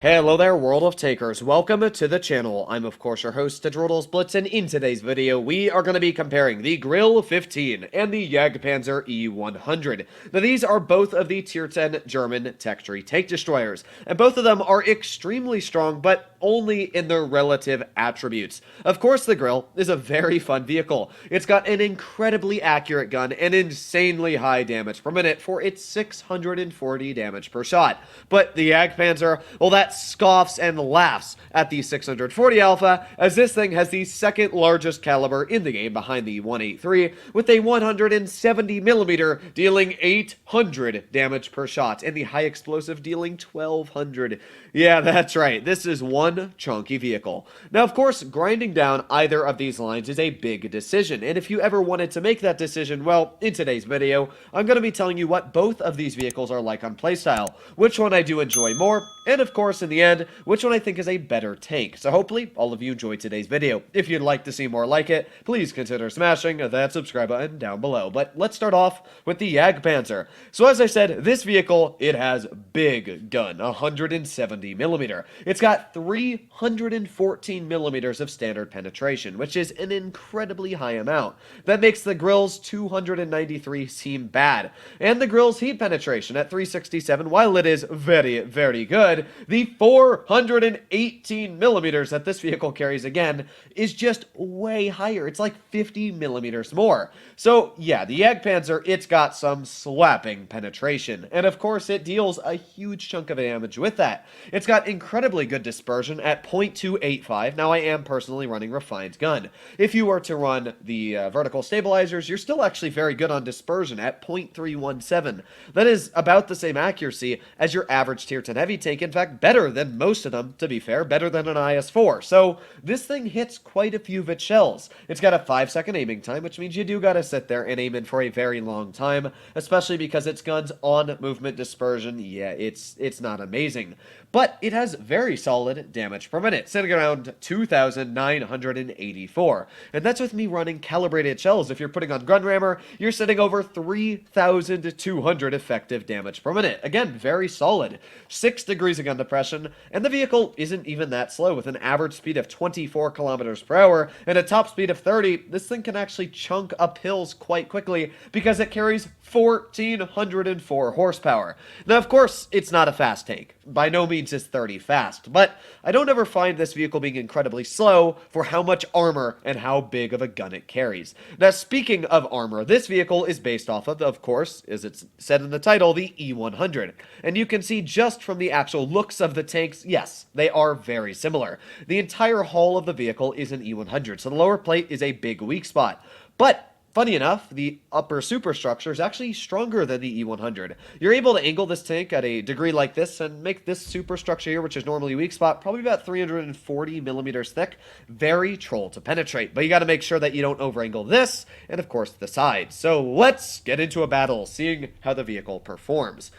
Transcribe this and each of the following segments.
Hello there, World of Takers. Welcome to the channel. I'm, of course, your host, Droodles Blitz, and in today's video, we are going to be comparing the GRILLE 15 and the JAGDPANZER-E100. Now, these are both of the Tier 10 German Tank Destroyers, and both of them are extremely strong, but only in their relative attributes. Of course, the GRILLE is a very fun vehicle. It's got an incredibly accurate gun and insanely high damage per minute for its 640 damage per shot. But the JAGDPANZER, well, that scoffs and laughs at the 640 alpha, as this thing has the second largest caliber in the game behind the 183, with a 170mm dealing 800 damage per shot, and the high explosive dealing 1200. Yeah, that's right, this is one chunky vehicle. Now, of course, grinding down either of these lines is a big decision, and if you ever wanted to make that decision, well, in today's video, I'm going to be telling you what both of these vehicles are like on playstyle, which one I do enjoy more, and of course, in the end, which one I think is a better tank. So hopefully, all of you enjoyed today's video. If you'd like to see more like it, please consider smashing that subscribe button down below. But let's start off with the JAGDPANZER. So as I said, this vehicle, it has big gun, 170mm. It's got 314mm of standard penetration, which is an incredibly high amount. That makes the GRILLE's 293 seem bad. And the GRILLE's heat penetration at 367, while it is very, very good, the 418mm that this vehicle carries, again, is just way higher. It's like 50mm more. So yeah, the JAGDPANZER, it's got some slapping penetration, and of course it deals a huge chunk of damage with that. It's got incredibly good dispersion at 0.285. Now, I am personally running refined gun. If you were to run the vertical stabilizers, you're still actually very good on dispersion at 0.317. That is about the same accuracy as your average tier 10 heavy tank, in fact better than most of them, to be fair, better than an IS-4. So this thing hits quite a few of its shells. It's got a 5-second aiming time, which means you do gotta sit there and aim in for a very long time, especially because its gun's on movement dispersion, yeah, it's not amazing. But it has very solid damage per minute, sitting around 2,984. And that's with me running calibrated shells. If you're putting on gun rammer, you're sitting over 3,200 effective damage per minute. Again, very solid. 6 degrees of gun depression, and the vehicle isn't even that slow. With an average speed of 24 kilometers per hour and a top speed of 30, this thing can actually chunk up hills quite quickly because it carries 1,404 horsepower. Now, of course, it's not a fast tank. By no means is 30 fast, but I don't ever find this vehicle being incredibly slow for how much armor and how big of a gun it carries. Now, speaking of armor, this vehicle is based off of course, as it's said in the title, the E100. And you can see just from the actual looks of the tanks, yes, they are very similar. The entire hull of the vehicle is an E100, so the lower plate is a big weak spot. But funny enough, the upper superstructure is actually stronger than the E100. You're able to angle this tank at a degree like this and make this superstructure here, which is normally weak spot, probably about 340mm thick, very troll to penetrate. But you got to make sure that you don't over-angle this, and of course the sides. So let's get into a battle, seeing how the vehicle performs.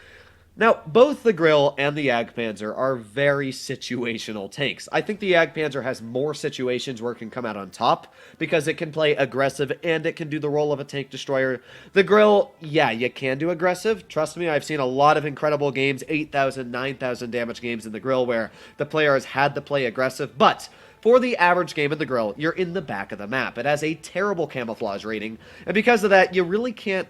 Now, both the GRILLE and the JAGDPANZER are very situational tanks. I think the JAGDPANZER has more situations where it can come out on top, because it can play aggressive and it can do the role of a tank destroyer. The GRILLE, yeah, you can do aggressive. Trust me, I've seen a lot of incredible games, 8,000, 9,000 damage games in the GRILLE where the player has had to play aggressive, but for the average game in the GRILLE, you're in the back of the map. It has a terrible camouflage rating, and because of that, you really can't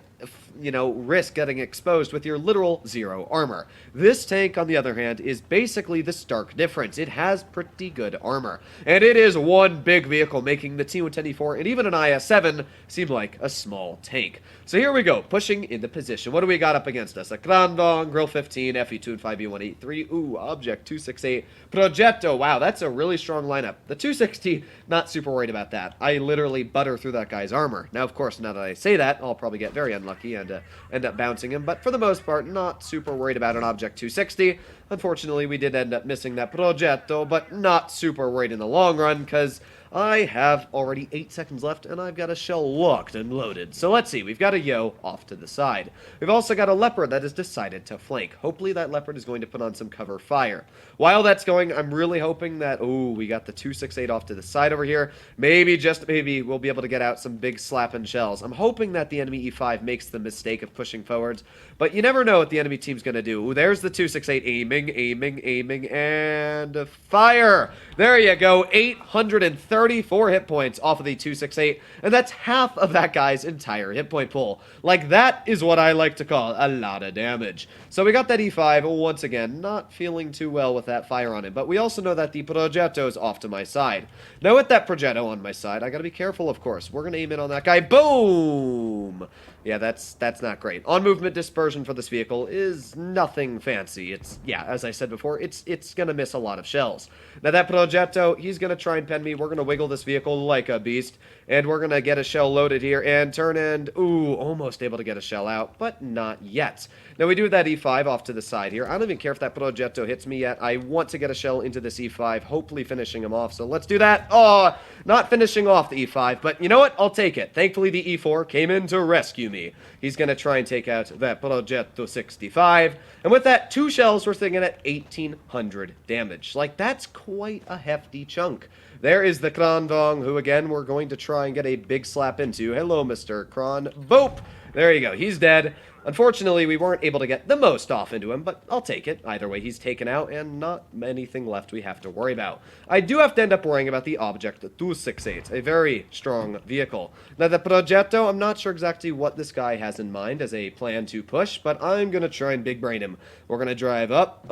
risk getting exposed with your literal zero armor. This tank, on the other hand, is basically the stark difference. It has pretty good armor, and it is one big vehicle, making the T10 E4 and even an IS-7 seem like a small tank. So here we go, pushing into position. What do we got up against us? A Grandong, GRILLE 15, FE2 and 5E183, ooh, Object 268, Progetto, wow, that's a really strong lineup. The 260, not super worried about that. I literally butter through that guy's armor. Now, of course, now that I say that, I'll probably get very unlucky and end up bouncing him, but for the most part, not super worried about an Object 260. Unfortunately, we did end up missing that Progetto, but not super worried in the long run, because I have already 8 seconds left, and I've got a shell locked and loaded. So let's see, we've got a Yo off to the side. We've also got a Leopard that has decided to flank. Hopefully that Leopard is going to put on some cover fire. While that's going, I'm really hoping that, ooh, we got the 268 off to the side over here. Maybe, just maybe, we'll be able to get out some big slapping shells. I'm hoping that the enemy E5 makes the mistake of pushing forwards, but you never know what the enemy team's going to do. Ooh, there's the 268 aim aiming, and fire! There you go, 834 hit points off of the 268, and that's half of that guy's entire hit point pool. Like, that is what I like to call a lot of damage. So we got that E5, once again, not feeling too well with that fire on him, but we also know that the Progetto is off to my side. Now with that Progetto on my side, I gotta be careful, of course. We're gonna aim in on that guy. Boom! Yeah, that's not great. On-movement dispersion for this vehicle is nothing fancy. It's, yeah, as I said before, it's gonna miss a lot of shells. Now that Progetto, he's gonna try and pen me. We're gonna wiggle this vehicle like a beast, and we're gonna get a shell loaded here and turn and, ooh, almost able to get a shell out, but not yet. Now we do that E5 off to the side here. I don't even care if that Progetto hits me yet. I want to get a shell into this E5, hopefully finishing him off, so let's do that. Oh, not finishing off the E5, but you know what? I'll take it. Thankfully the E4 came in to rescue me. He's going to try and take out that Progetto 65. And with that, 2 shells, we're sitting at 1,800 damage. Like, that's quite a hefty chunk. There is the Krondong, who, again, we're going to try and get a big slap into. Hello, Mr. Kron. Boop! There you go. He's dead. Unfortunately, we weren't able to get the most off into him, but I'll take it. Either way, he's taken out, and not anything left we have to worry about. I do have to end up worrying about the Object 268, a very strong vehicle. Now, the Progetto, I'm not sure exactly what this guy has in mind as a plan to push, but I'm going to try and big brain him. We're going to drive up,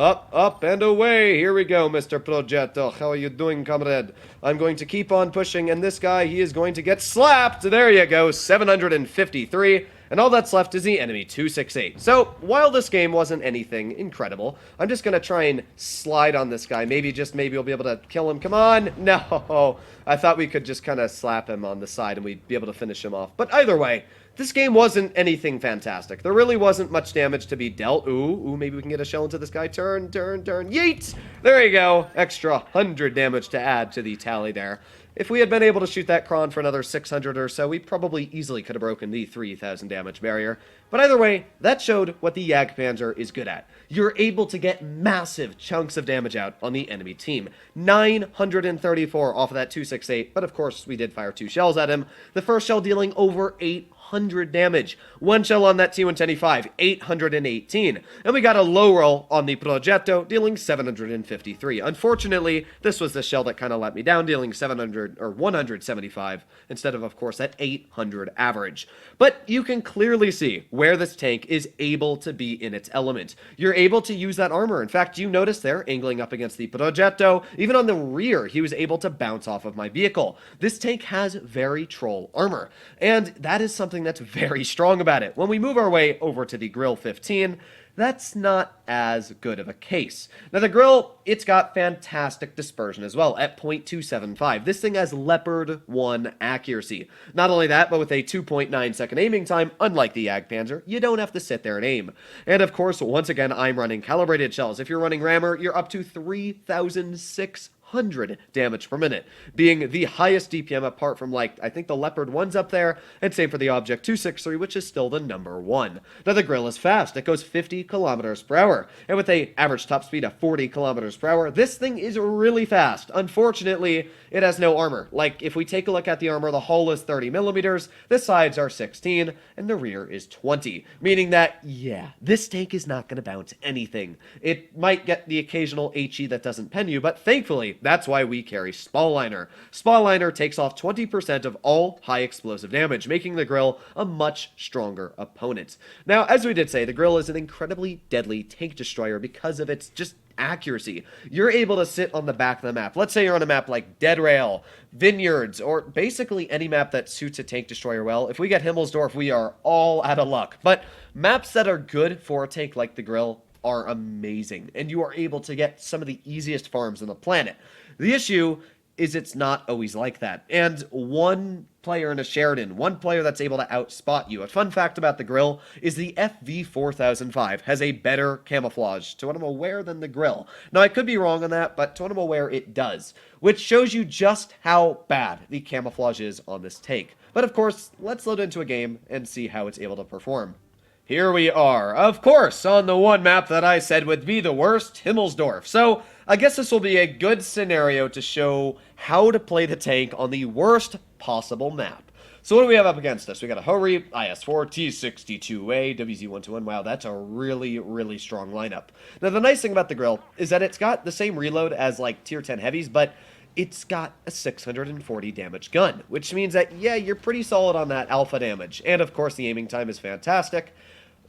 and away. Here we go, Mr. Progetto. How are you doing, comrade? I'm going to keep on pushing, and this guy, he is going to get slapped. There you go, 753. And all that's left is the enemy 268. So, while this game wasn't anything incredible, I'm just going to try and slide on this guy. Maybe we'll be able to kill him. Come on! No! I thought we could just kind of slap him on the side and we'd be able to finish him off. But either way, this game wasn't anything fantastic. There really wasn't much damage to be dealt. Ooh, maybe we can get a shell into this guy. Turn, yeet! There you go! Extra 100 damage to add to the tally there. If we had been able to shoot that Kron for another 600 or so, we probably easily could have broken the 3,000 damage barrier. But either way, that showed what the Jagdpanzer is good at. You're able to get massive chunks of damage out on the enemy team. 934 off of that 268, but of course we did fire 2 shells at him. The first shell dealing over 800 damage. 1 shell on that T10E5, 818. And we got a low roll on the Progetto, dealing 753. Unfortunately, this was the shell that kind of let me down, dealing 175 instead of course, that 800 average. But you can clearly see where this tank is able to be in its element. You're able to use that armor. In fact, you notice there, angling up against the Progetto, even on the rear, he was able to bounce off of my vehicle. This tank has very troll armor, and that is something that's very strong about it. When we move our way over to the GRILLE 15, that's not as good of a case. Now the GRILLE, it's got fantastic dispersion as well at 0.275. This thing has Leopard 1 accuracy. Not only that, but with a 2.9 second aiming time, unlike the Jagdpanzer, you don't have to sit there and aim. And of course, once again, I'm running calibrated shells. If you're running rammer, you're up to 3,600 damage per minute, being the highest DPM apart from, like, I think the Leopard 1's up there, and same for the Object 263, which is still the number 1. Now the GRILLE is fast. It goes 50 kilometers per hour, and with a average top speed of 40 kilometers per hour, this thing is really fast. Unfortunately, it has no armor. Like, if we take a look at the armor, the hull is 30 millimeters, the sides are 16, and the rear is 20, meaning that, yeah, this tank is not going to bounce anything. It might get the occasional HE that doesn't pen you, but thankfully, that's why we carry Spaliner. Spaliner takes off 20% of all high explosive damage, making the GRILLE a much stronger opponent. Now, as we did say, the GRILLE is an incredibly deadly tank destroyer because of its just accuracy. You're able to sit on the back of the map. Let's say you're on a map like Dead Rail, Vineyards, or basically any map that suits a tank destroyer well. If we get Himmelsdorf, we are all out of luck. But maps that are good for a tank like the GRILLE are amazing, and you are able to get some of the easiest farms on the planet. The issue is it's not always like that, and one player in a Sheridan, one player that's able to outspot you. A fun fact about the GRILLE is the FV4005 has a better camouflage, to what I'm aware, than the GRILLE. Now, I could be wrong on that, but to what I'm aware, it does, which shows you just how bad the camouflage is on this tank. But of course, let's load into a game and see how it's able to perform. Here we are, of course, on the one map that I said would be the worst, Himmelsdorf. So, I guess this will be a good scenario to show how to play the tank on the worst possible map. So what do we have up against us? We got a Hori, IS-4, T-62A, WZ-121. Wow, that's a really, really strong lineup. Now, the nice thing about the Grill is that it's got the same reload as, like, Tier 10 heavies, but it's got a 640 damage gun, which means that, yeah, you're pretty solid on that alpha damage. And, of course, the aiming time is fantastic.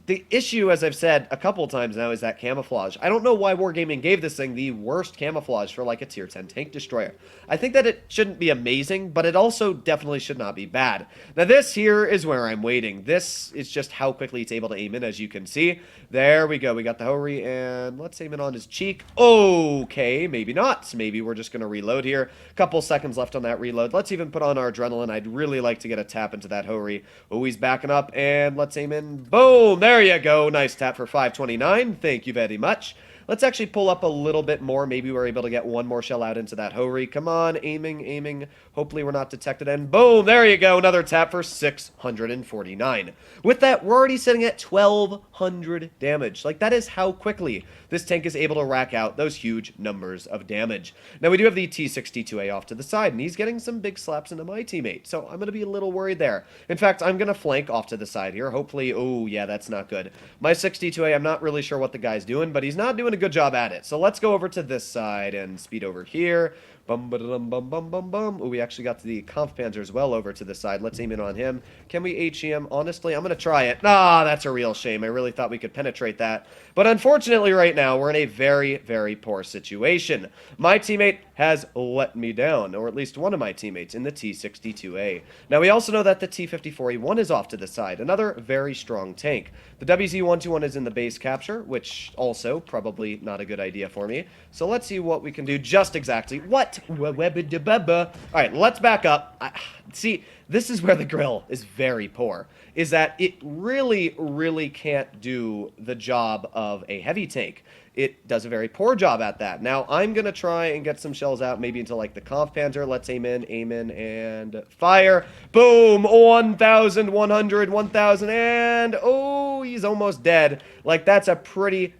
The issue, as I've said a couple times now, is that camouflage. I don't know why Wargaming gave this thing the worst camouflage for, like, a Tier 10 Tank Destroyer. I think that it shouldn't be amazing, but it also definitely should not be bad. Now, this here is where I'm waiting. This is just how quickly it's able to aim in, as you can see. There we go. We got the Hori, and let's aim it on his cheek. Okay, maybe not. Maybe we're just going to reload here. Couple seconds left on that reload. Let's even put on our adrenaline. I'd really like to get a tap into that Hori. Oh, he's backing up, and let's aim in. Boom! There you go. Nice tap for 529. Thank you very much. Let's actually pull up a little bit more. Maybe we're able to get one more shell out into that Hori. Come on, aiming, aiming. Hopefully we're not detected. And boom, there you go. Another tap for 649. With that, we're already sitting at 1,200 damage. Like, that is how quickly this tank is able to rack out those huge numbers of damage. Now, we do have the T-62A off to the side, and he's getting some big slaps into my teammate. So I'm going to be a little worried there. In fact, I'm going to flank off to the side here. Hopefully, oh, yeah, that's not good. My 62A, I'm not really sure what the guy's doing, but he's not doing a good job at it. So let's go over to this side and speed over here. Bum, ba, dum, bum, bum, bum, bum. Ooh, we actually got the Kampfpanzer as well over to the side. Let's aim in on him. Can we HE him? Honestly, I'm going to try it. Ah, that's a real shame. I really thought we could penetrate that. But unfortunately, right now, we're in a very, very poor situation. My teammate has let me down, or at least one of my teammates in the T-62A. Now, we also know that the T-54E1 is off to the side. Another very strong tank. The WZ-121 is in the base capture, which also probably not a good idea for me. So let's see what we can do just exactly. What? Alright, let's back up. See, this is where the Grill is very poor, is that it really, really can't do the job of a heavy tank. It does a very poor job at that. Now, I'm going to try and get some shells out, maybe into, like, the Kampfpanzer. Let's aim in, and fire. Boom! 1,100, 1,000, and oh, he's almost dead. Like, that's a pretty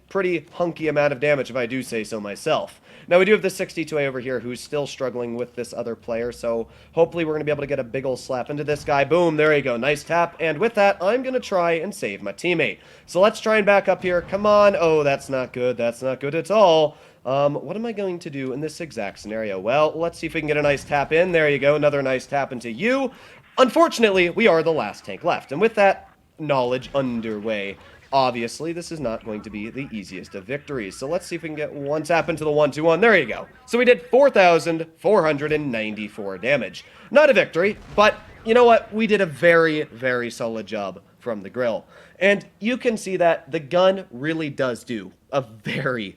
hunky amount of damage, if I do say so myself. Now, we do have the 62A over here who's still struggling with this other player, so hopefully we're going to be able to get a big ol' slap into this guy. Boom, there you go. Nice tap. And with that, I'm going to try and save my teammate. So let's try and back up here. Come on. Oh, that's not good. That's not good at all. What am I going to do in this exact scenario? Well, let's see if we can get a nice tap in. There you go. Another nice tap into you. Unfortunately, we are the last tank left. And with that, knowledge underway. Obviously, this is not going to be the easiest of victories. So let's see if we can get one tap into the 1-2-1. There you go. So we did 4,494 damage. Not a victory, but you know what? We did a very, very solid job from the Grill. And you can see that the gun really does do a very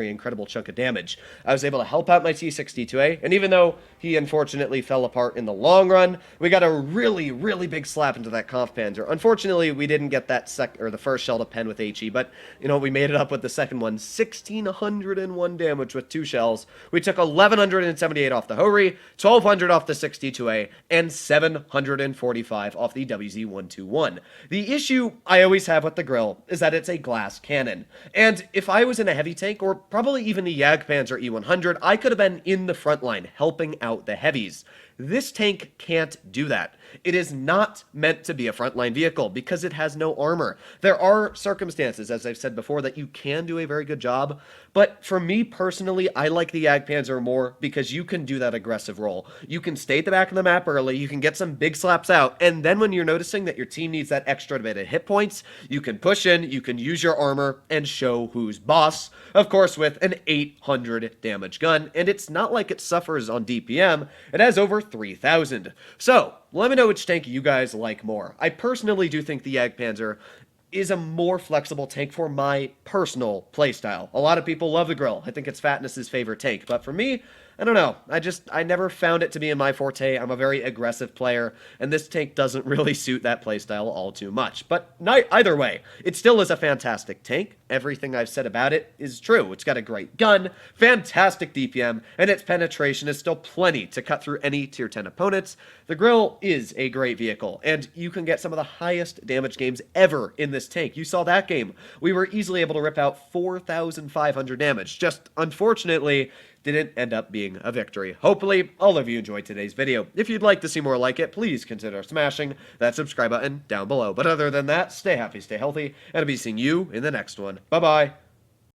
incredible chunk of damage. I was able to help out my T-62A, and even though he unfortunately fell apart in the long run, we got a really big slap into that Kampfpanzer. Unfortunately, we didn't get that the first shell to pen with HE, but you know, we made it up with the second one. 1,601 damage with 2 shells. We took 1,178 off the Hori, 1,200 off the 62A, and 745 off the WZ-121. The issue I always have with the Grill is that it's a glass cannon, and if I was in a heavy tank, or probably even the JAGDPANZER-E100, I could have been in the front line helping out the heavies. This tank can't do that. It is not meant to be a frontline vehicle because it has no armor. There are circumstances, as I've said before, that you can do a very good job, but for me personally, I like the JAGDPANZER more because you can do that aggressive role. You can stay at the back of the map early, you can get some big slaps out, and then when you're noticing that your team needs that extra bit of hit points, you can push in, you can use your armor, and show who's boss, of course with an 800 damage gun, and it's not like it suffers on DPM, it has over 3,000. So, let me know which tank you guys like more. I personally do think the JAGDPANZER is a more flexible tank for my personal playstyle. A lot of people love the Grill. I think it's Fatness's favorite tank, but for me, I don't know. I never found it to be in my forte. I'm a very aggressive player, and this tank doesn't really suit that playstyle all too much. But either way, it still is a fantastic tank. Everything I've said about it is true. It's got a great gun, fantastic DPM, and its penetration is still plenty to cut through any tier 10 opponents. The Grill is a great vehicle, and you can get some of the highest damage games ever in this tank. You saw that game. We were easily able to rip out 4,500 damage. Just, unfortunately, didn't end up being a victory. Hopefully, all of you enjoyed today's video. If you'd like to see more like it, please consider smashing that subscribe button down below. But other than that, stay happy, stay healthy, and I'll be seeing you in the next one. Bye-bye.